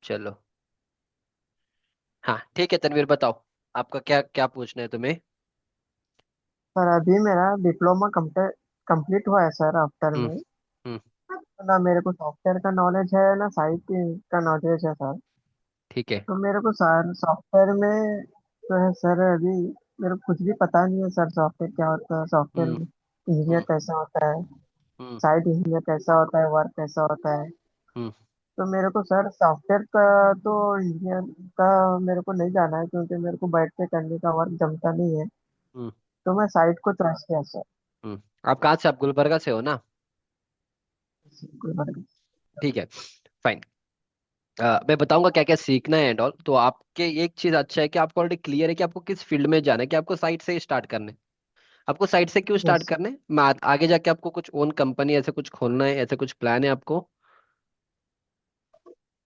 चलो। हाँ ठीक है तनवीर, बताओ आपका क्या क्या पूछना है तुम्हें। सर अभी मेरा डिप्लोमा कंप्लीट हुआ है सर आफ्टर हम्म। में। हम्म। तो ना मेरे को सॉफ्टवेयर का नॉलेज है ना साइट का नॉलेज है सर। ठीक है। तो मेरे को सर सॉफ्टवेयर में जो है सर अभी मेरे को कुछ भी पता नहीं है सर। सॉफ्टवेयर क्या होता है, सॉफ्टवेयर हम्म। इंजीनियर हम्म। कैसा होता है, हम्म। साइट इंजीनियर कैसा होता है, वर्क कैसा होता है। हम्म। तो मेरे को सर सॉफ्टवेयर का तो इंजीनियर का मेरे को नहीं जाना है, क्योंकि मेरे को बैठ के करने का वर्क जमता नहीं है। हम्म। तो मैं साइट को चॉइस किया सर। आप कहाँ से, आप गुलबर्गा से हो ना। गुलबर्गा। ठीक है। फाइन। मैं बताऊंगा क्या क्या सीखना है एंड ऑल। तो आपके एक चीज अच्छा है कि आपको ऑलरेडी क्लियर है कि आपको किस फील्ड में जाना है, कि आपको साइट से ही स्टार्ट करना है। आपको साइट से क्यों स्टार्ट यस। करना है, आगे जाके आपको कुछ ओन कंपनी ऐसे कुछ खोलना है, ऐसे कुछ प्लान है आपको।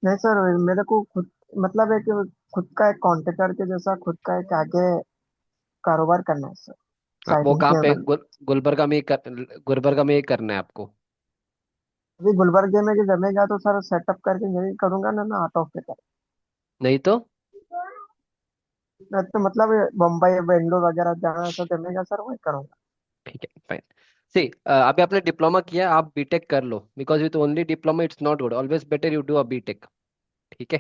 नहीं सर, मेरे को खुद मतलब है कि खुद का एक कॉन्ट्रैक्टर के जैसा खुद का एक आगे कारोबार करना है सर। साइट वो कहाँ इंजीनियर पे, बनना। गुलबर्गा में गुलबर्गा में ही करना है आपको। अभी गुलबर्गे में जो जमेगा तो सर सेटअप करके यही करूंगा ना, ना आउट ऑफ पेपर। नहीं तो। मैं तो मतलब बम्बई बेंगलोर वगैरह जहाँ ऐसा जमेगा सर वही करूंगा। ठीक है फाइन। सी अभी आपने डिप्लोमा किया, आप बीटेक कर लो, because with only diploma it's not good, always better you do a BTech. ठीक है।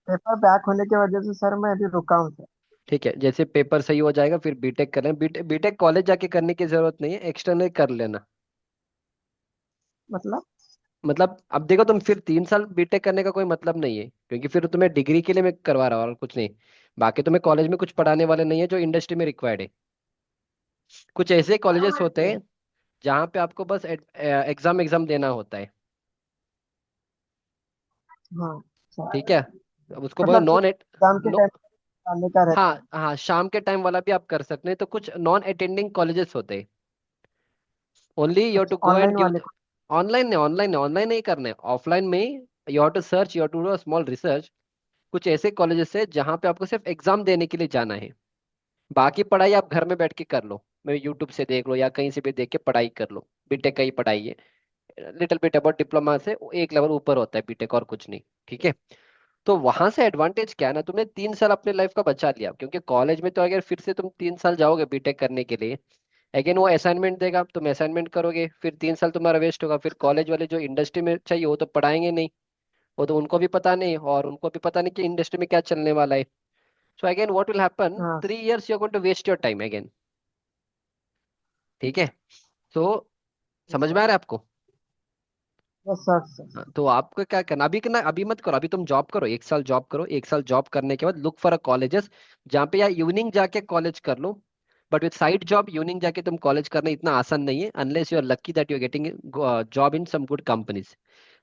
पेपर बैक होने की वजह से सर मैं अभी रुका हूँ सर। ठीक है, जैसे पेपर सही हो जाएगा फिर बीटेक कर लेना। बीटेक कॉलेज जाके करने की जरूरत नहीं है, एक्सटर्नल कर लेना। मतलब। मतलब अब देखो, तुम फिर 3 साल बीटेक करने का कोई मतलब नहीं है, क्योंकि फिर तुम्हें डिग्री के लिए मैं करवा रहा हूँ और कुछ नहीं। बाकी तुम्हें कॉलेज में कुछ पढ़ाने वाले नहीं है जो इंडस्ट्री में रिक्वायर्ड है। कुछ ऐसे कॉलेजेस होते हैं जहाँ पे आपको बस एग्जाम एग्जाम देना होता है। हाँ ठीक है। सर। अब उसको बोलो मतलब नॉन एट। एग्जाम के टाइम आने का रहता है। हाँ हाँ, शाम के टाइम वाला भी आप कर सकते हैं। तो कुछ नॉन अटेंडिंग कॉलेजेस होते हैं, ओनली यू टू अच्छा, गो एंड ऑनलाइन गिव। वाले ऑनलाइन नहीं, ऑनलाइन नहीं, ऑनलाइन नहीं करना है, ऑफलाइन में you have to search, you have to do small research. कुछ ऐसे कॉलेजेस है जहाँ पे आपको सिर्फ एग्जाम देने के लिए जाना है। बाकी पढ़ाई आप घर में बैठ के कर लो, मैं यूट्यूब से देख लो या कहीं से भी देख के पढ़ाई कर लो। बीटेक का ही पढ़ाई है, लिटिल बिट अबाउट डिप्लोमा से एक लेवल ऊपर होता है बीटेक, और कुछ नहीं। ठीक है। तो वहां से एडवांटेज क्या है ना, तुमने 3 साल अपने लाइफ का बचा लिया, क्योंकि कॉलेज में तो अगर फिर से तुम 3 साल जाओगे बीटेक करने के लिए, अगेन वो असाइनमेंट देगा, तुम असाइनमेंट करोगे, फिर 3 साल तुम्हारा वेस्ट होगा। फिर कॉलेज वाले जो इंडस्ट्री में चाहिए वो तो पढ़ाएंगे नहीं, वो तो उनको भी पता नहीं, और उनको भी पता नहीं कि इंडस्ट्री में क्या चलने वाला है। So again what will happen, हाँ। 3 years you are going to waste your time again. ठीक है। तो समझ में आ रहा है आपको। Yes sir sir. हाँ, तो आपको क्या करना, अभी करना, अभी मत करो, अभी तुम जॉब करो, 1 साल जॉब करो, 1 साल जॉब करने के बाद लुक फॉर अ कॉलेजेस जहाँ पे, या इवनिंग जाके कॉलेज कर लो। But with side job, evening जाके तुम कॉलेज करना इतना आसान नहीं है, unless you are lucky that you are getting job in some good companies.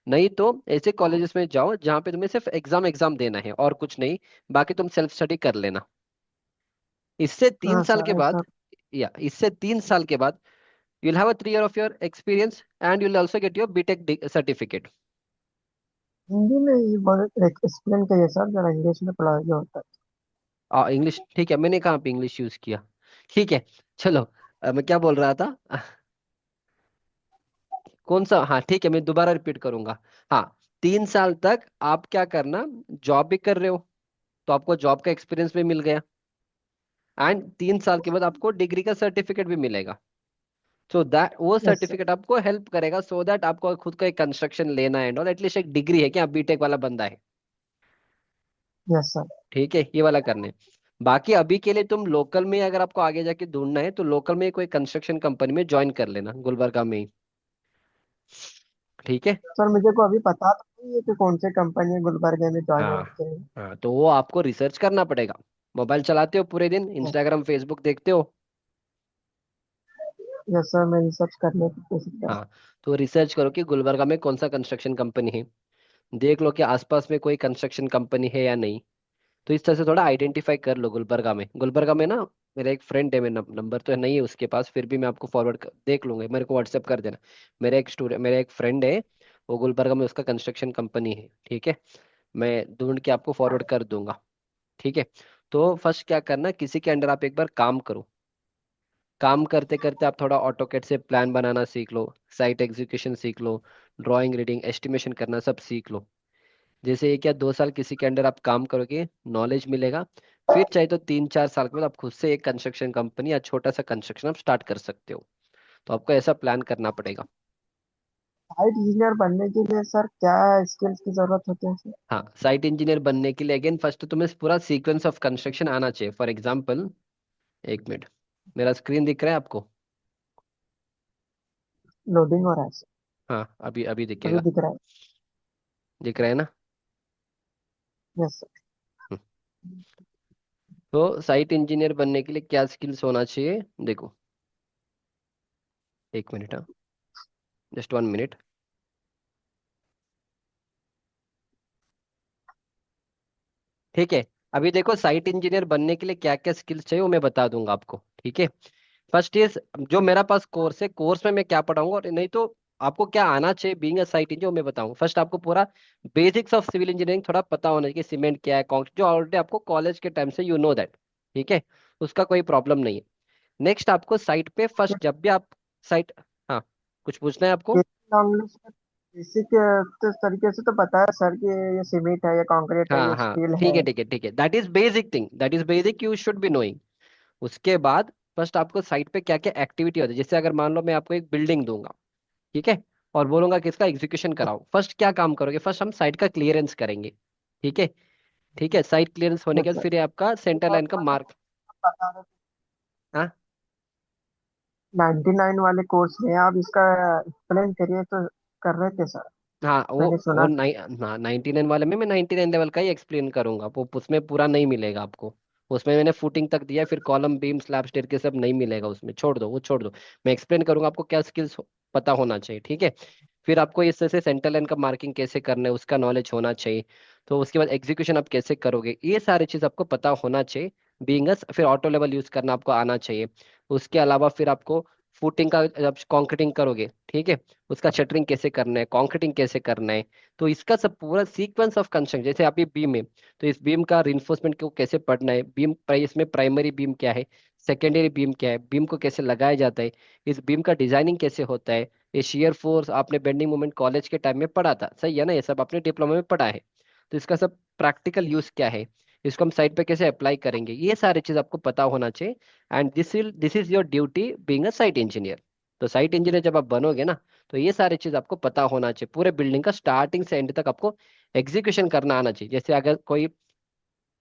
नहीं तो ऐसे कॉलेजेस में जाओ जहाँ पे तुम्हें सिर्फ एग्जाम एग्जाम देना है और कुछ नहीं, बाकी तुम सेल्फ स्टडी कर लेना। इससे तीन हाँ साल के सर बाद, ऐसा। या इससे 3 साल के बाद you'll have a 3 year of your experience and you'll also get your BTech certificate। Hindi में ये बहुत एक्सप्लेन करिए सर, जरा इंग्लिश में पढ़ा जो होता इंग्लिश ठीक है, मैंने कहाँ पे इंग्लिश यूज किया। ठीक है। चलो। मैं क्या बोल रहा था कौन सा, हाँ ठीक है, मैं दोबारा रिपीट करूंगा। हाँ, 3 साल तक आप क्या करना, जॉब भी कर रहे हो, तो आपको जॉब का एक्सपीरियंस भी मिल गया, एंड 3 साल के बाद आपको डिग्री का सर्टिफिकेट भी मिलेगा। सो दैट वो है। Yes sir. सर्टिफिकेट आपको हेल्प करेगा, सो दैट आपको खुद का एक कंस्ट्रक्शन लेना है और एटलीस्ट एक डिग्री है कि आप बीटेक वाला बंदा है। Yes sir. ठीक है, ये वाला करने। बाकी अभी के लिए तुम लोकल में, अगर आपको आगे जाके ढूंढना है तो लोकल में कोई कंस्ट्रक्शन कंपनी में ज्वाइन कर लेना, गुलबर्गा में ही। ठीक है। सर मुझे को अभी पता तो नहीं है कि कौन से कंपनी गुलबर्गे में ज्वाइन हाँ होते हैं। हाँ, तो वो आपको रिसर्च करना पड़ेगा। मोबाइल चलाते हो पूरे दिन, इंस्टाग्राम फेसबुक देखते हो। यस सर, मैं रिसर्च करने की कोशिश कर। हाँ, तो रिसर्च करो कि गुलबर्गा में कौन सा कंस्ट्रक्शन कंपनी है। देख लो कि आसपास में कोई कंस्ट्रक्शन कंपनी है या नहीं। तो इस तरह से थोड़ा आइडेंटिफाई कर लो। गुलबर्गा में ना, मेरा एक फ्रेंड है, मेरा नंबर तो नहीं है उसके पास, फिर भी मैं आपको देख लूंगा, मेरे को व्हाट्सएप कर देना। मेरा एक फ्रेंड है, वो गुलबर्गा में उसका कंस्ट्रक्शन कंपनी है। ठीक है। मैं ढूंढ के आपको फॉरवर्ड कर दूंगा। ठीक है। तो फर्स्ट क्या करना, किसी के अंडर आप एक बार काम करो। काम करते करते आप थोड़ा ऑटोकेट से प्लान बनाना सीख लो, साइट एग्जीक्यूशन सीख लो, ड्राइंग रीडिंग एस्टिमेशन करना सब सीख लो। जैसे 1 या 2 साल किसी के अंडर आप काम करोगे, नॉलेज मिलेगा। फिर चाहे तो 3-4 साल के बाद आप खुद से एक कंस्ट्रक्शन कंपनी या छोटा सा कंस्ट्रक्शन आप स्टार्ट कर सकते हो। तो आपको ऐसा प्लान करना पड़ेगा। साइट इंजीनियर बनने के लिए सर क्या स्किल्स की जरूरत होती है सर? हाँ, साइट इंजीनियर बनने के लिए अगेन फर्स्ट तो तुम्हें पूरा सीक्वेंस ऑफ कंस्ट्रक्शन आना चाहिए। फॉर एग्जांपल, 1 मिनट, मेरा स्क्रीन दिख रहा है आपको? लोडिंग हो रहा है सर। हाँ, अभी अभी अभी दिखेगा। दिख रहा है। दिख रहा है ना? Yes sir. हम्म। तो साइट इंजीनियर बनने के लिए क्या स्किल्स होना चाहिए, देखो। 1 मिनट, हाँ, जस्ट 1 मिनट। ठीक है। अभी देखो, साइट इंजीनियर बनने के लिए क्या क्या स्किल्स चाहिए वो मैं बता दूंगा आपको, ठीक है। फर्स्ट इज, जो मेरा पास कोर्स है, कोर्स में मैं क्या पढ़ाऊंगा, और नहीं तो आपको क्या आना चाहिए बीइंग अ साइट इंजीनियर, मैं बताऊंगा। फर्स्ट आपको पूरा बेसिक्स ऑफ सिविल इंजीनियरिंग थोड़ा पता होना चाहिए, सीमेंट क्या है, कंक्रीट, जो ऑलरेडी आपको कॉलेज के टाइम से यू नो दैट, ठीक है। उसका कोई प्रॉब्लम नहीं है। नेक्स्ट आपको साइट पे फर्स्ट जब भी आप साइट, हाँ, कुछ पूछना है आपको? बेसिक तो तरीके से तो पता है सर कि ये सीमेंट है, ये कंक्रीट है, हाँ ये हाँ, स्टील ठीक है। है ठीक है ठीक है, that is basic thing, that is basic, you should be knowing. उसके बाद फर्स्ट आपको साइट पे क्या क्या एक्टिविटी होती है, जैसे अगर मान लो मैं आपको एक बिल्डिंग दूंगा, ठीक है, और बोलूंगा कि इसका एग्जीक्यूशन कराओ, फर्स्ट क्या काम करोगे? फर्स्ट हम साइट का क्लियरेंस करेंगे, ठीक है। ठीक है, साइट क्लियरेंस होने यस के बाद सर। फिर ये आपका सेंटर लाइन का मार्क। बता रहे थे हाँ 99 वाले कोर्स में आप इसका एक्सप्लेन करिए तो कर रहे थे सर। हाँ, मैंने वो सुना था। 99 वाले में मैं 99 लेवल का ही एक्सप्लेन करूंगा, वो उसमें पूरा नहीं मिलेगा आपको। उसमें मैंने फुटिंग तक दिया, फिर कॉलम बीम स्लैब स्टेयर के सब नहीं मिलेगा उसमें, छोड़ दो, वो छोड़ दो। मैं एक्सप्लेन करूंगा आपको क्या स्किल्स पता होना चाहिए, ठीक है। फिर आपको इस तरह से सेंटर लाइन का मार्किंग कैसे करना है उसका नॉलेज होना चाहिए। तो उसके बाद एग्जीक्यूशन आप कैसे करोगे, ये सारी चीज आपको पता होना चाहिए। बीइंग फिर ऑटो लेवल यूज करना आपको आना चाहिए। उसके अलावा फिर आपको फुटिंग का, जब कॉन्क्रीटिंग करोगे, ठीक है, उसका शटरिंग कैसे करना है, कॉन्क्रीटिंग कैसे करना है। तो इसका सब पूरा सीक्वेंस ऑफ कंस्ट्रक्शन, जैसे अभी बीम है, तो इस बीम का रिइंफोर्समेंट को कैसे पढ़ना है, बीम इसमें प्राइमरी बीम क्या है, सेकेंडरी बीम क्या है, बीम को कैसे लगाया जाता है, इस बीम का डिजाइनिंग कैसे होता है, ये शियर फोर्स आपने बेंडिंग मोमेंट कॉलेज के टाइम में पढ़ा था, सही है ना, ये सब आपने डिप्लोमा में पढ़ा है। तो इसका सब प्रैक्टिकल यूज क्या है, इसको हम साइट पे कैसे अप्लाई करेंगे, ये सारी चीज आपको पता होना चाहिए। And this is your duty being a site engineer. तो साइट इंजीनियर जब आप बनोगे ना, तो ये सारी चीज आपको पता होना चाहिए, पूरे बिल्डिंग का स्टार्टिंग से एंड तक आपको एग्जीक्यूशन करना आना चाहिए। जैसे अगर कोई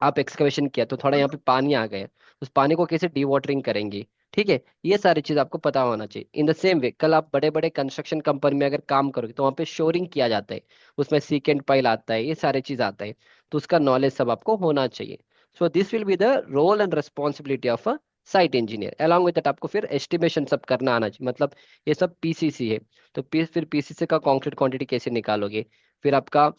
आप एक्सकवेशन किया तो थोड़ा यहाँ पे पानी आ गया, उस पानी को कैसे डी वाटरिंग करेंगे, ठीक है, ये सारी चीज आपको पता होना चाहिए। इन द सेम वे, कल आप बड़े बड़े कंस्ट्रक्शन कंपनी में अगर काम करोगे तो वहाँ पे शोरिंग किया जाता है, उसमें सीकेंट पाइल आता है, ये सारे चीज आता है। तो उसका नॉलेज सब आपको होना चाहिए। So this will be the role and responsibility of a site engineer. Along with that आपको फिर एस्टिमेशन सब करना आना चाहिए, मतलब ये सब पीसीसी है। तो फिर पीसीसी का कंक्रीट क्वांटिटी कैसे निकालोगे, फिर आपका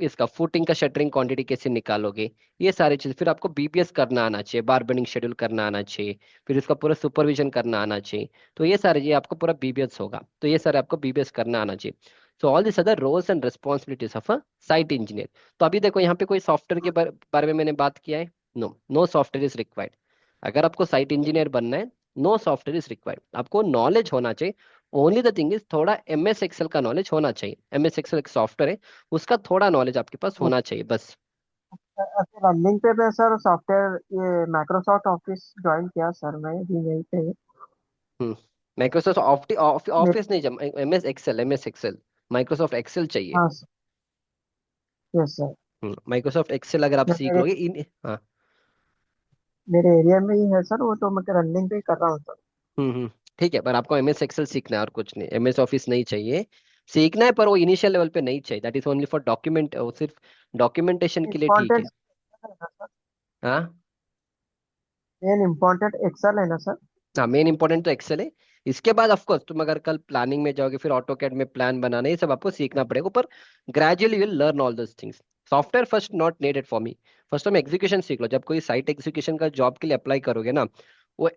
इसका फुटिंग का शटरिंग क्वांटिटी कैसे निकालोगे, ये सारी चीज। फिर आपको बीपीएस करना आना चाहिए, बार बेंडिंग शेड्यूल करना आना चाहिए, फिर इसका पूरा सुपरविजन करना आना चाहिए। तो ये सारे, ये आपको पूरा बीबीएस होगा, तो ये सारे आपको बीबीएस करना आना चाहिए। So all this other roles and responsibilities of a site engineer. तो अभी देखो यहाँ पे कोई सॉफ्टवेयर के बारे में मैंने बात किया है? No, no software is required. अगर आपको साइट इंजीनियर बनना है, नो सॉफ्टवेयर इज रिक्वायर्ड, आपको नॉलेज होना चाहिए। ओनली द थिंग इज थोड़ा एमएस एक्सेल का नॉलेज होना चाहिए। एमएस एक्सेल एक सॉफ्टवेयर है, उसका थोड़ा नॉलेज आपके पास होना चाहिए बस। ऐसे रनिंग पे मैं सर सॉफ्टवेयर ये माइक्रोसॉफ्ट ऑफिस ज्वाइन किया सर, मैं भी यहीं पे। हम्म। माइक्रोसॉफ्ट मेरे ऑफिस नहीं, जब MS Excel, MS Excel, Microsoft Excel चाहिए। हाँ sir. Yes sir. Microsoft Excel अगर आप सीख मेरे लोगे इन, हाँ। मेरे एरिया में ही है सर वो, तो मैं रनिंग पे ही कर रहा हूँ सर। हम्म। ठीक है, पर आपको एमएस एक्सेल सीखना है और कुछ नहीं, एमएस ऑफिस नहीं चाहिए। सीखना है पर वो इनिशियल लेवल पे नहीं चाहिए, that is only for document, वो सिर्फ डॉक्यूमेंटेशन के लिए ठीक है। इम्पोर्टेंट है ना सर? हाँ मेन इम्पोर्टेंट एक्सेल है ना सर? हाँ, मेन इंपॉर्टेंट तो एक्सेल है। इसके बाद ऑफ कोर्स तुम अगर कल प्लानिंग में जाओगे, फिर ऑटो कैड में प्लान बनाना, ये सब आपको सीखना पड़ेगा, पर gradually will learn all this things. Software first not needed for me. First तुम एग्जीक्यूशन सीख लो, जब कोई साइट एग्जीक्यूशन का जॉब के लिए अप्लाई करोगे ना, वो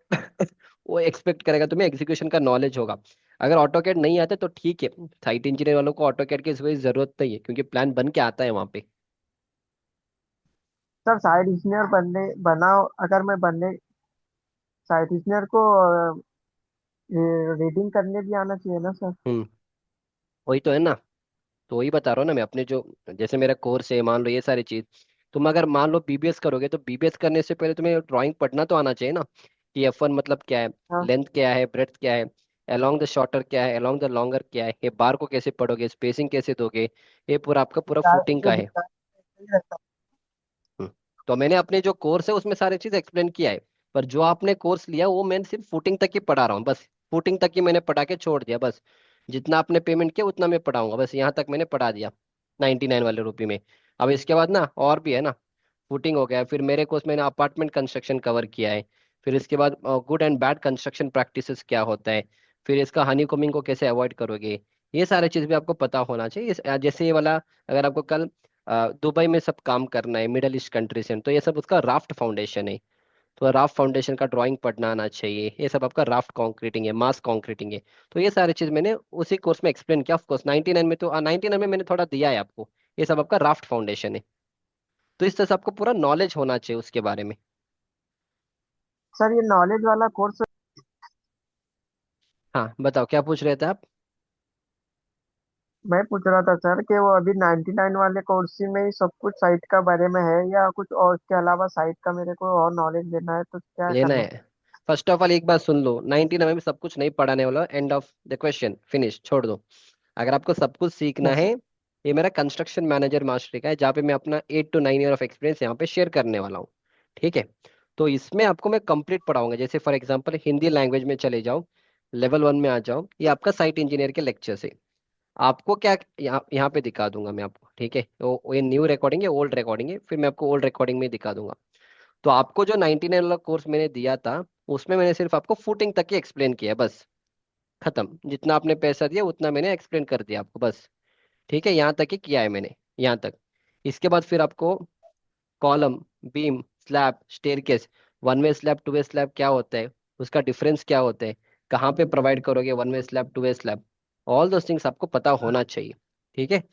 वो एक्सपेक्ट करेगा तुम्हें एग्जीक्यूशन का नॉलेज होगा। अगर ऑटो कैड नहीं आता तो ठीक है, साइट इंजीनियर वालों को ऑटो कैड की इस वजह से जरूरत नहीं है, क्योंकि प्लान बन के आता है वहां पे। सर साइट इंजीनियर बनने बना, अगर मैं बनने साइट इंजीनियर को रीडिंग करने भी आना चाहिए ना सर? हम्म, वही तो है ना। तो वही बता रहा हूँ ना मैं, अपने जो जैसे मेरा कोर्स है, मान लो ये सारी चीज, तुम अगर मान लो बीबीएस करोगे तो बीबीएस करने से पहले तुम्हें ड्राइंग पढ़ना तो आना चाहिए ना, कि F1 मतलब क्या है, हाँ लेंथ क्या है, ब्रेड्थ क्या है, अलोंग द शॉर्टर क्या है, अलोंग द लॉन्गर क्या है, ये बार को कैसे पढ़ोगे, स्पेसिंग कैसे दोगे, ये पूरा आपका पूरा फुटिंग जो का है। डिजाइन सही रहता हम्म। तो मैंने अपने जो कोर्स है उसमें सारी चीज एक्सप्लेन किया है, पर जो आपने कोर्स लिया वो मैं सिर्फ फुटिंग तक ही पढ़ा रहा हूँ बस। फुटिंग तक ही मैंने पढ़ा के छोड़ दिया बस। जितना आपने पेमेंट किया उतना मैं पढ़ाऊंगा बस, यहाँ तक मैंने पढ़ा दिया 99 वाले रुपये में। अब इसके बाद ना और भी है ना, फुटिंग हो गया, फिर मेरे कोर्स मैंने अपार्टमेंट कंस्ट्रक्शन कवर किया है, फिर इसके बाद good and bad construction practices क्या होता है, फिर इसका हनी कोमिंग को कैसे अवॉइड करोगे, ये सारे चीज भी आपको पता होना चाहिए। जैसे ये वाला, अगर आपको कल दुबई में सब काम करना है मिडल ईस्ट कंट्री से, तो ये सब उसका राफ्ट फाउंडेशन है, तो राफ्ट फाउंडेशन का ड्राइंग पढ़ना आना चाहिए, ये सब आपका राफ्ट कॉन्क्रीटिंग है, मास कॉन्क्रीटिंग है। तो ये सारी चीज मैंने उसी कोर्स में एक्सप्लेन किया। ऑफकोर्स 99 में, तो 99 में मैंने थोड़ा दिया है आपको, ये सब आपका राफ्ट फाउंडेशन है। तो इस तरह से आपको पूरा नॉलेज होना चाहिए उसके बारे में। सर। ये नॉलेज वाला कोर्स हाँ बताओ क्या पूछ रहे थे आप। मैं पूछ रहा था सर कि वो अभी 99 वाले कोर्स में ही सब कुछ साइट का बारे में है, या कुछ और इसके अलावा साइट का मेरे को और नॉलेज लेना है तो क्या लेना करना है? है। फर्स्ट ऑफ ऑल एक बात सुन लो, 99 में सब कुछ नहीं पढ़ाने वाला, end of the question, finish, छोड़ दो। अगर आपको सब कुछ सीखना यस है, ये मेरा कंस्ट्रक्शन मैनेजर मास्टरी का है, जहाँ पे मैं अपना 8 to 9 ईयर ऑफ एक्सपीरियंस यहाँ पे शेयर करने वाला हूँ। ठीक है। तो इसमें आपको मैं कंप्लीट पढ़ाऊंगा, जैसे फॉर एग्जांपल हिंदी लैंग्वेज में चले जाओ, लेवल 1 में आ जाओ, ये आपका साइट इंजीनियर के लेक्चर है। आपको क्या यहाँ यहाँ पे दिखा दूंगा मैं आपको, ठीक है, तो ये न्यू रिकॉर्डिंग है, ओल्ड रिकॉर्डिंग है, फिर मैं आपको ओल्ड रिकॉर्डिंग में दिखा दूंगा। तो आपको जो 99 वाला कोर्स मैंने दिया था, उसमें मैंने सिर्फ आपको फुटिंग तक ही एक्सप्लेन किया बस, खत्म। जितना आपने पैसा दिया उतना मैंने एक्सप्लेन कर दिया आपको बस। ठीक है, यहाँ तक ही किया है मैंने, यहाँ तक। इसके बाद फिर आपको column, beam, slab, staircase, one way slab, two way slab क्या होता है, उसका डिफरेंस क्या होता है, कहाँ पे प्रोवाइड करोगे one way slab, two way slab, all those things आपको पता होना चाहिए। ठीक है।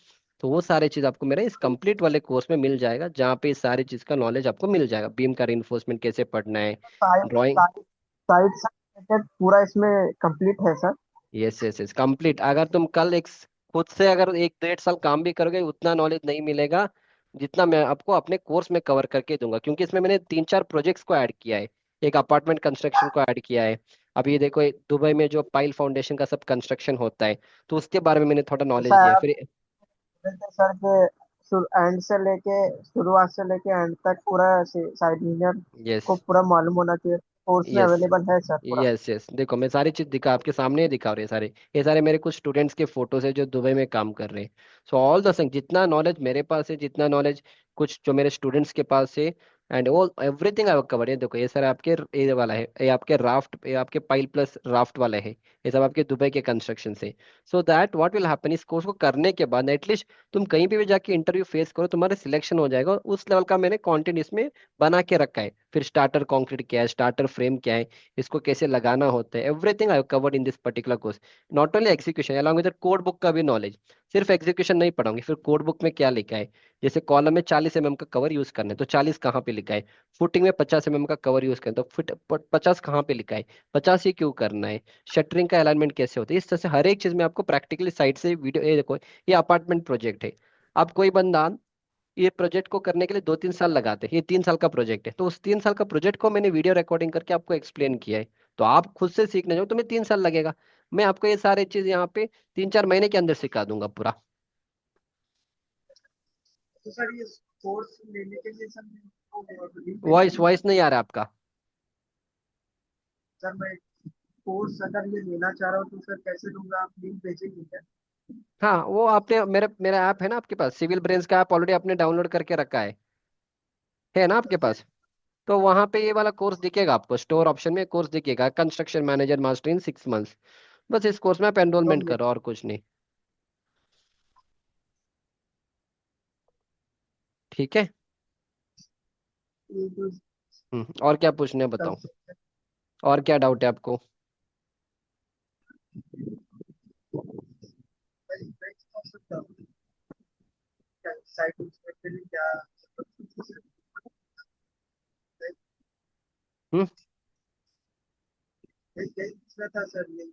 तो वो सारे चीज आपको मेरे इस कंप्लीट वाले कोर्स में मिल जाएगा, जहाँ पे इस सारी चीज का नॉलेज आपको मिल जाएगा, बीम का रिइंफोर्समेंट कैसे पढ़ना है, साइट ड्राइंग। साइट साइट से related पूरा इसमें कंप्लीट है sir? Yes yes yes, complete. अगर तुम कल एक खुद से अगर 1 1.5 साल काम भी करोगे, उतना नॉलेज नहीं मिलेगा जितना मैं आपको अपने कोर्स में कवर करके दूंगा, क्योंकि इसमें मैंने 3 4 प्रोजेक्ट्स को ऐड किया है। एक अपार्टमेंट कंस्ट्रक्शन को ऐड किया है। अभी ये देखो, दुबई में जो पाइल फाउंडेशन का सब कंस्ट्रक्शन होता है, तो उसके बारे में मैंने थोड़ा नॉलेज जैसा दिया है आप फिर। बोल रहे थे सर के एंड से लेके शुरुआत से लेके एंड तक पूरा साइट इंजीनियर यस को पूरा मालूम होना चाहिए, कोर्स में यस अवेलेबल है सर पूरा? यस यस, देखो मैं सारी चीज दिखा आपके सामने ही दिखा रहे हैं सारे, ये सारे मेरे कुछ स्टूडेंट्स के फोटोज है जो दुबई में काम कर रहे हैं। सो ऑल द थिंग, जितना नॉलेज मेरे पास है, जितना नॉलेज कुछ जो मेरे स्टूडेंट्स के पास है, and all everything I cover. ये देखो, ये सर आपके, ये वाला है, ये आपके राफ्ट, ये आपके पाइल प्लस राफ्ट वाला है, ये सब आपके दुबई के कंस्ट्रक्शन से। So that what will happen, इस कोर्स को करने के बाद एटलीस्ट तुम कहीं पे भी जाके इंटरव्यू फेस करो, तुम्हारा सिलेक्शन हो जाएगा, और उस लेवल का मैंने कंटेंट इसमें बना के रखा है। फिर स्टार्टर कंक्रीट क्या है, स्टार्टर फ्रेम क्या है, इसको कैसे लगाना होता है, everything I covered in this particular course. Not only execution, along with code book का भी नॉलेज। सिर्फ एग्जीक्यूशन नहीं पढ़ाऊंगी, फिर कोड बुक में क्या लिखा है, जैसे कॉलम में 40 mm का कवर यूज करना है तो 40 कहाँ पे लिखा है, फुटिंग में 50 mm का कवर यूज करना है तो फुट 50 कहाँ पे लिखा है, 50 ही क्यों करना है, शटरिंग का अलाइनमेंट कैसे होता है, इस तरह से हर एक चीज में आपको प्रैक्टिकली साइड से वीडियो। ये देखो, ये अपार्टमेंट प्रोजेक्ट है। अब कोई बंदा ये प्रोजेक्ट को करने के लिए 2 3 साल लगाते हैं, ये 3 साल का प्रोजेक्ट है, तो उस 3 साल का प्रोजेक्ट को मैंने वीडियो रिकॉर्डिंग करके आपको एक्सप्लेन किया है। तो आप खुद से सीखने जाओ, तुम्हें 3 साल लगेगा, मैं आपको ये सारे चीज यहाँ पे 3 4 महीने के अंदर सिखा दूंगा पूरा। तो सर ये कोर्स लेने के लिए सर लिंक वॉइस भेजेंगे? वॉइस नहीं आ रहा आपका। सर मैं कोर्स अगर ये लेना चाह रहा हूँ तो सर कैसे लूंगा, आप लिंक भेजेंगे क्या? हाँ, वो आपने मेरे मेरा ऐप है ना आपके पास, सिविल ब्रेन्स का ऐप ऑलरेडी आपने डाउनलोड करके रखा है ना आपके पास। तो वहां पे ये वाला कोर्स दिखेगा आपको, स्टोर ऑप्शन में कोर्स दिखेगा, construction manager master in 6 months. बस इस कोर्स में आप तो एनरोलमेंट करो और कुछ नहीं। ठीक है। ये जो और क्या पूछना है बताओ, और क्या डाउट है आपको। साइट इंस्पेक्टर क्या हम्म। था सर ये?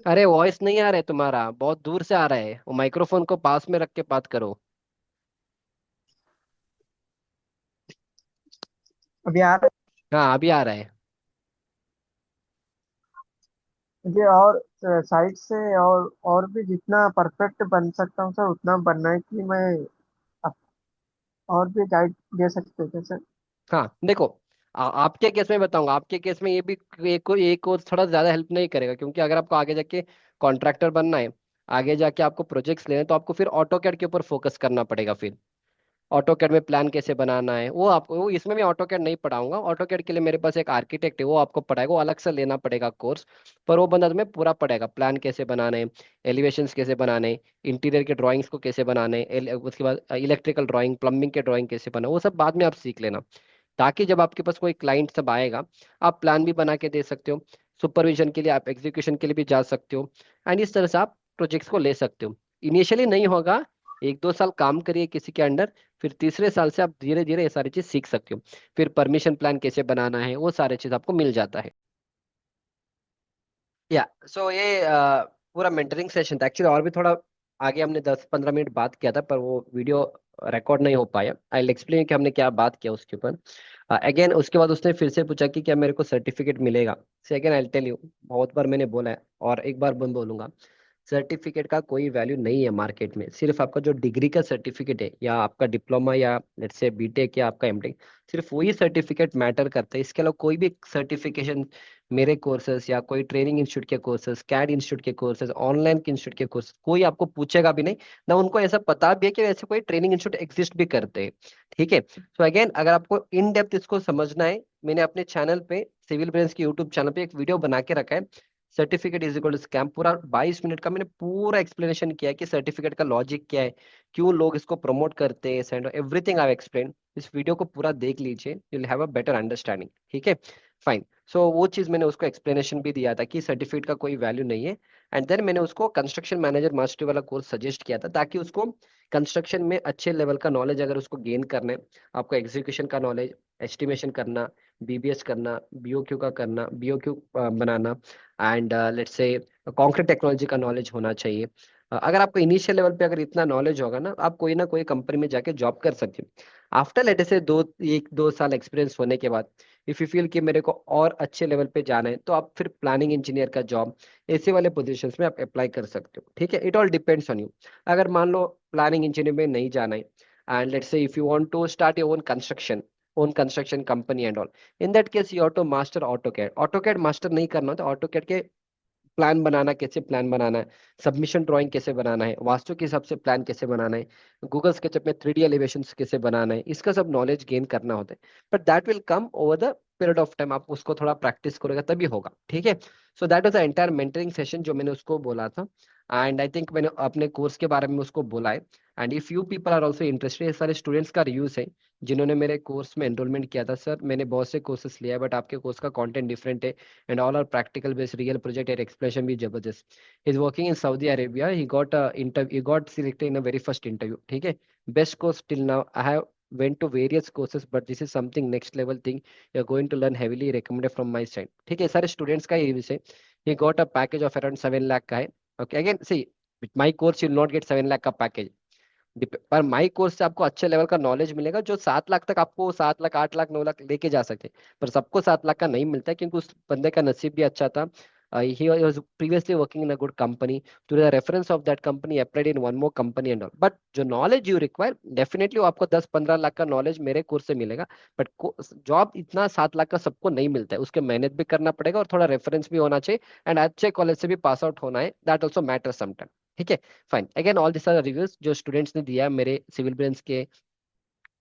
अरे वॉइस नहीं आ रहा है तुम्हारा, बहुत दूर से आ रहा है, वो माइक्रोफोन को पास में रख के बात करो। अभी आ रहा हाँ अभी आ रहा है। है मुझे, और साइड से और भी जितना परफेक्ट बन सकता हूँ सर उतना बनना है कि मैं आप और भी गाइड दे सकते थे सर। हाँ देखो, आपके केस में बताऊंगा, आपके केस में ये भी एक कोर्स थोड़ा ज्यादा हेल्प नहीं करेगा, क्योंकि अगर आपको आगे जाके कॉन्ट्रैक्टर बनना है, आगे जाके आपको प्रोजेक्ट्स लेने हैं, तो आपको फिर ऑटो कैड के ऊपर फोकस करना पड़ेगा। फिर ऑटो कैड में प्लान कैसे बनाना है वो आपको, वो इसमें मैं ऑटो कैड नहीं पढ़ाऊंगा। ऑटो कैड के लिए मेरे पास एक आर्किटेक्ट है, वो आपको पढ़ाएगा, वो अलग से लेना पड़ेगा कोर्स। पर वो बंदा तुम्हें पूरा पढ़ाएगा, प्लान कैसे बनाने, एलिवेशंस कैसे बनाने, इंटीरियर के ड्राइंग्स को कैसे बनाने, उसके बाद इलेक्ट्रिकल ड्राइंग, प्लम्बिंग के ड्राइंग कैसे बनाना, वो सब बाद में आप सीख लेना। ताकि जब आपके पास कोई क्लाइंट सब आएगा, आप प्लान भी बना के दे सकते हो, सुपरविजन के लिए, आप एग्जीक्यूशन के लिए भी जा सकते हो, एंड इस तरह से आप प्रोजेक्ट्स को ले सकते हो। इनिशियली नहीं होगा, 1-2 साल काम करिए किसी के अंडर, फिर तीसरे साल से आप धीरे धीरे ये सारी चीज सीख सकते हो। फिर परमिशन प्लान कैसे बनाना है, वो सारे चीज आपको मिल जाता है। या सो ये पूरा मेंटरिंग सेशन था एक्चुअली। और भी थोड़ा आगे हमने 10-15 मिनट बात किया था, पर वो वीडियो रिकॉर्ड नहीं हो पाया। आई विल एक्सप्लेन कि हमने क्या बात किया उसके ऊपर। अगेन उसके बाद उसने फिर से पूछा कि क्या मेरे को सर्टिफिकेट मिलेगा। से अगेन आई टेल यू, बहुत बार मैंने बोला है और एक बार बोलूंगा, सर्टिफिकेट का कोई वैल्यू नहीं है मार्केट में। सिर्फ आपका जो डिग्री का सर्टिफिकेट है, या आपका डिप्लोमा, या लेट्स से बीटेक, या आपका एमटेक, सिर्फ वही सर्टिफिकेट मैटर करता है। इसके अलावा कोई भी सर्टिफिकेशन, मेरे कोर्सेज या कोई ट्रेनिंग इंस्टीट्यूट के कोर्सेज, कैड इंस्टीट्यूट के कोर्सेज, ऑनलाइन के इंस्टीट्यूट के कोर्सेज, कोई आपको पूछेगा भी नहीं, ना उनको ऐसा पता भी है कि ऐसे कोई ट्रेनिंग इंस्टीट्यूट एग्जिस्ट भी करते हैं। ठीक है, सो अगेन अगर आपको इन डेप्थ इसको समझना है, मैंने अपने चैनल पे, सिविल ब्रेंस के यूट्यूब चैनल पे एक वीडियो बना के रखा है, certificate is equal to scam. पूरा 22 मिनट का मैंने पूरा एक्सप्लेनेशन किया है कि सर्टिफिकेट का लॉजिक क्या है, क्यों लोग इसको प्रमोट करते हैं, एंड एवरीथिंग आई एक्सप्लेन। इस वीडियो को पूरा देख लीजिए, you will have a better understanding. ठीक है, फाइन। सो वो चीज मैंने उसको एक्सप्लेनेशन भी दिया था कि सर्टिफिकेट का कोई वैल्यू नहीं है। एंड देन मैंने उसको कंस्ट्रक्शन मैनेजर मास्टरी वाला कोर्स सजेस्ट किया था, ताकि उसको कंस्ट्रक्शन में अच्छे लेवल का नॉलेज अगर उसको गेन करना है, आपको एग्जीक्यूशन का नॉलेज, एस्टिमेशन करना, बीबीएस करना, बीओक्यू का करना, बीओक्यू बनाना, एंड लेट्स से कॉन्क्रीट टेक्नोलॉजी का नॉलेज होना चाहिए। अगर आपको इनिशियल लेवल पे अगर इतना नॉलेज होगा ना कोई कंपनी में जाके जॉब कर सकते हो। आफ्टर लेट से 1-2 साल एक्सपीरियंस होने के बाद, इफ यू फील कि मेरे को और अच्छे लेवल पे जाना है, तो आप फिर प्लानिंग इंजीनियर का जॉब, ऐसे वाले पोजीशंस में आप अप्लाई कर सकते हो। ठीक है, it all depends on you. अगर मान लो प्लानिंग इंजीनियर में नहीं जाना है, and let's say if you want to start your own construction company and all, in that case you have to master AutoCAD. AutoCAD master नहीं करना तो ऑटोकैड के प्लान बनाना, कैसे प्लान बनाना है, सबमिशन ड्राइंग कैसे बनाना है, वास्तु के हिसाब से प्लान कैसे बनाना है, गूगल स्केचअप में 3D एलिवेशन कैसे बनाना है, इसका सब नॉलेज गेन करना होता है। But that will come over the period of time, आप उसको थोड़ा प्रैक्टिस करोगे तभी होगा। ठीक है, so that was the entire mentoring session जो मैंने उसको बोला था। एंड आई थिंक मैंने अपने कोर्स के बारे में उसको बोला है। And if you people are also interested, ये सारे स्टूडेंट्स का रिव्यूज है जिन्होंने मेरे कोर्स में एनरोलमेंट किया था, सर मैंने बहुत से कोर्सेस लिया है, बट आपके कोर्स का कंटेंट डिफरेंट है, and all are practical based real project and explanation भी जबरदस्त। he's working in Saudi Arabia, he got a interview, he got selected in a very first interview। ठीक है, best course till now I have went to various courses, but this is something next level thing you're going to learn, heavily recommended from my side। ठीक है, सारे students का ये विषय। he got a package of around 7 lakh का है। okay, again see, with my course you will not get 7 lakh का package, पर माई कोर्स से आपको अच्छे लेवल का नॉलेज मिलेगा, जो 7 लाख तक, आपको 7 लाख, 8 लाख, 9 लाख लेके जा सकते हैं। पर सबको 7 लाख का नहीं मिलता है, क्योंकि उस बंदे का नसीब भी अच्छा था। He was previously working in a good company, to the reference of that company applied in one more company and all. But जो नॉलेज यू रिक्वायर, डेफिनेटली आपको 10-15 लाख का नॉलेज मेरे कोर्स से मिलेगा। बट जॉब इतना 7 लाख का सबको नहीं मिलता है, उसके मेहनत भी करना पड़ेगा और थोड़ा रेफरेंस भी होना चाहिए, एंड अच्छे कॉलेज से भी पास आउट होना है, दैट ऑल्सो मैटर समटाइम। ठीक है, fine. Again all this are reviews जो स्टूडेंट्स ने दिया है मेरे सिविल ब्रेंच के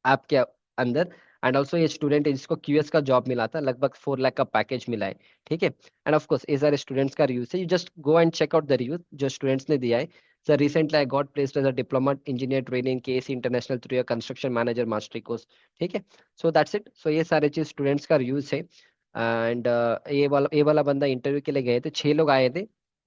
ऐप के अंदर। एंड ऑल्सो ये स्टूडेंट है जिसको क्यूएस का जॉब मिला था, लगभग 4 लाख का पैकेज मिला है। ठीक है, एंड ऑफ कोर्स ये सारे स्टूडेंट्स का रिव्यूज है, you just go and check out the reviews जो स्टूडेंट्स ने दिया है। Sir recently I got placed as a diploma engineer training KC international through construction manager mastery course. ठीक है, सो दैट्स इट। सो ये सारे चीज स्टूडेंट्स का रिव्यूज है। एंड ये वाला बंदा इंटरव्यू के लिए गए थे, 6 लोग आए थे।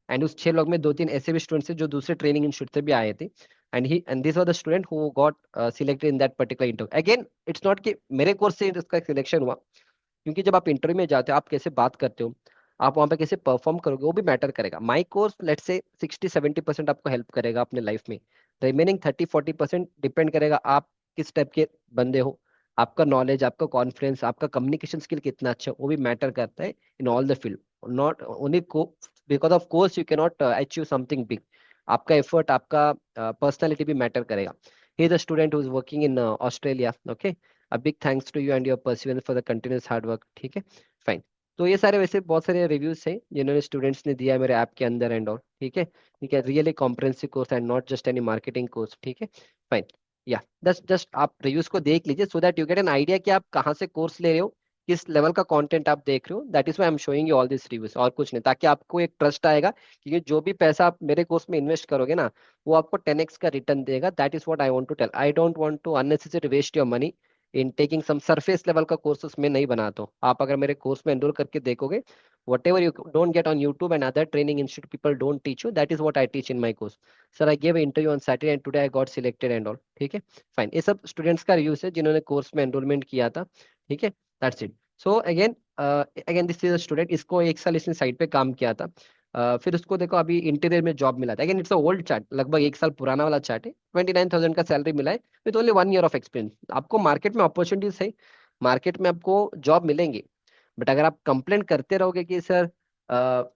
एंड उस 6 लोग में 2-3 ऐसे भी स्टूडेंट्स थे जो दूसरे ट्रेनिंग इंस्टीट्यूट से भी आए थे। And this were the student who got selected in that particular interview. Again it's not कि मेरे कोर्स से इसका सिलेक्शन हुआ, क्योंकि जब आप इंटरव्यू में जाते हो, आप कैसे बात करते हो, आप वहां पे कैसे परफॉर्म करोगे वो भी मैटर करेगा। माई कोर्स लेट्स से 60-70% आपको हेल्प करेगा अपने लाइफ में, रिमेनिंग 30-40% डिपेंड करेगा आप किस टाइप के बंदे हो, आपका नॉलेज, आपका कॉन्फिडेंस, आपका कम्युनिकेशन स्किल कितना अच्छा है, वो भी मैटर करता है in all the field. Not only को because of course you can not achieve something big, आपका एफर्ट, आपका पर्सनालिटी भी मैटर करेगा। He is the student who is working in Australia, okay, a big thanks to you and your perseverance for the continuous hard work, ठीक है, fine. तो ये सारे वैसे बहुत सारे रिव्यूज हैं जिन्होंने स्टूडेंट्स ने दिया है मेरे ऐप के अंदर एंड ऑल, ठीक है, ठीक है, really comprehensive course and not just any marketing course, ठीक है, फाइन। या जस्ट जस्ट आप रिव्यूज को देख लीजिए so that you get an idea कि आप कहाँ से कोर्स ले रहे हो, किस लेवल का कंटेंट आप देख रहे हो, that is why I am showing you all this reviews, और कुछ नहीं, ताकि आपको एक ट्रस्ट आएगा, क्योंकि जो भी पैसा आप मेरे कोर्स में इन्वेस्ट करोगे ना, वो आपको 10x का रिटर्न देगा। That is what I want to tell, I don't want to unnecessary waste your money in taking some surface level का कोर्सेस में नहीं बनाता हूँ। आप अगर मेरे कोर्स में एनरोल करके देखोगे, whatever you don't get on YouTube and other training institute people don't teach you, that is what I teach in my course. Sir, I gave an interview on Saturday and today I got selected and all, ठीक है, fine. ये सब students का reviews है जिन्होंने course में enrolment किया था, ठीक है, that's it. So again again this is a student, इसको 1 साल इसने साइट पे काम किया था, फिर उसको देखो अभी इंटीरियर में जॉब मिला था। Again it's a old chart, लगभग 1 साल पुराना वाला चार्ट है, 29,000 का सैलरी मिला है with only 1 year of experience. आपको मार्केट में अपॉर्चुनिटीज है, मार्केट में आपको जॉब मिलेंगे, बट अगर आप कंप्लेंट करते रहोगे कि सर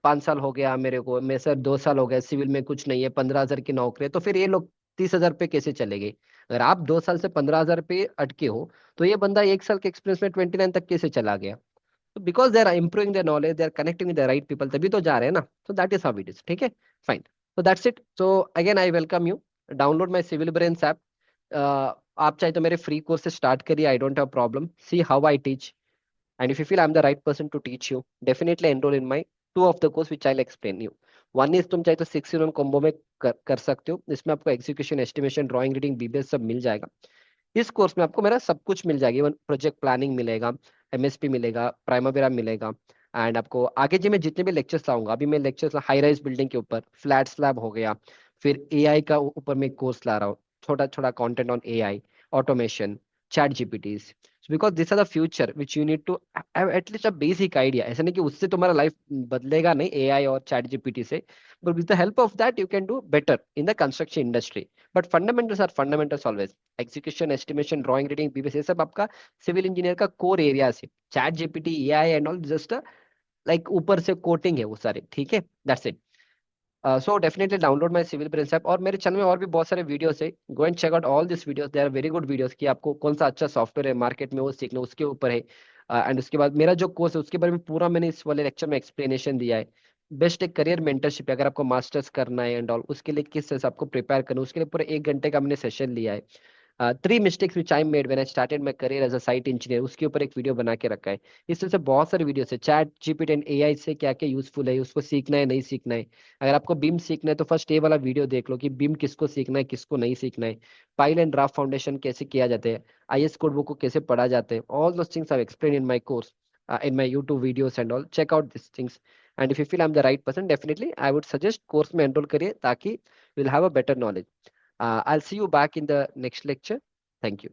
5 साल हो गया मेरे को, मैं सर 2 साल हो गए, सिविल में कुछ नहीं है, 15,000 की नौकरी है, तो फिर ये लोग 30,000 पे कैसे चलेंगे? अगर आप 2 साल से 15,000 पे अटके हो, तो ये बंदा 1 साल के एक्सपीरियंस में 29 तक कैसे चला गया? तो because they are improving their knowledge, they are connecting with the right people, तभी तो जा रहे हैं ना। तो that is how it is, ठीक है, फाइन। तो that's it. So again I welcome you, download my civil brains app. आप चाहे तो मेरे फ्री कोर्स से स्टार्ट करिए, I don't have problem, see how I teach, and if you feel I'm the right person to teach you, definitely enroll in my two of the course which I'll explain you. One is तुम चाहे तो 6 in 1 combo में कर सकते हो, इसमें आपको execution, estimation, drawing, reading, BBS सब मिल जाएगा। इस कोर्स में आपको मेरा सब कुछ मिल जाएगा, इवन प्रोजेक्ट प्लानिंग मिलेगा, एमएसपी मिलेगा, प्राइमावेरा मिलेगा, एंड आपको आगे जी मैं जितने भी लेक्चर्स लाऊंगा, अभी मैं लेक्चर्स हाई राइज बिल्डिंग के ऊपर, फ्लैट स्लैब हो गया, फिर एआई का ऊपर मैं कोर्स ला रहा हूँ, छोटा छोटा content on AI, automation, chat GPTs, because this are the future which you need to have at least a basic idea. ऐसा नहीं कि उससे तुम्हारा लाइफ बदलेगा नहीं एआई और चैट जीपीटी से, but with the help of that you can do better in the construction industry. But fundamentals are fundamentals always, execution, estimation, drawing, reading, BBS, ये सब आपका सिविल इंजीनियर का कोर एरिया है। Chat GPT, AI and all just like ऊपर से coating है वो सारे, ठीक है, that's it. So definitely download my civil brains app, और मेरे चैनल में और भी बहुत सारे वीडियोस है, go and check out all this videos, they are very good videos, कि आपको कौन सा अच्छा सॉफ्टवेयर है मार्केट में वो सीखना, उसके ऊपर है। एंड उसके बाद मेरा जो कोर्स है उसके बारे में पूरा मैंने इस वाले लेक्चर में एक्सप्लेनेशन दिया है। बेस्ट एक करियर मेंटरशिप है, अगर आपको मास्टर्स करना है एंड ऑल, उसके लिए किस तरह से आपको प्रिपेयर करना है, उसके लिए पूरे 1 घंटे का मैंने सेशन लिया है। 3 mistakes which I made when I started my career as a site engineer, उसके ऊपर एक वीडियो बना के रखा है। इस तरह से बहुत सारे वीडियो है, चैट जीपीटी एंड एआई से क्या क्या यूजफुल है, उसको सीखना है नहीं सीखना है। अगर आपको बीम सीखना है तो फर्स्ट ये वाला वीडियो देख लो कि बीम किसको सीखना है किसको नहीं सीखना है, पाइल एंड ड्राफ्ट फाउंडेशन कैसे किया जाता है, आईएस कोड बुक को कैसे पढ़ा जाता है, all those things I explain in my course, in my YouTube videos and all. Check out these things. And if you feel I'm the right person, definitely I would suggest course में enroll करिए, ताकि you'll have a better knowledge. I'll see you back in the next lecture. Thank you.